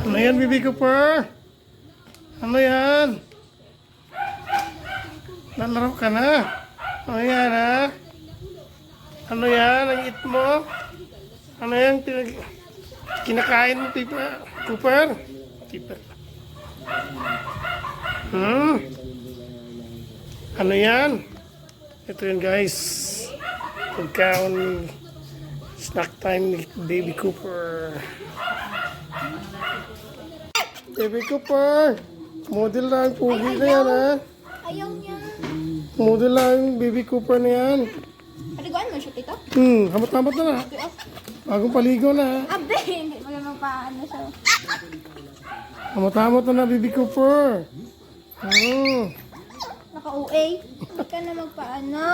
Ano yan, Baby Cooper? Ano yan? Lalaro ka na? Ano yan, ha? Ano yan? Ang eat mo? Ano yan? Kinakain mo, Cooper? Cooper. Ano yan? Ito yun, guys. Pagkaon snack time ni Baby Cooper. Baby Cooper, model lang pugi na yan, ha? Ayaw niya. Model lang Baby Cooper na yan. Paliguan mo siya, tito? Hamot-hamot na na. Bagong paligo na, ha? Abe, hindi mo naman paano siya. Hamot-hamot na na, Baby Cooper. Naka-OA. Huwag ka na magpaano.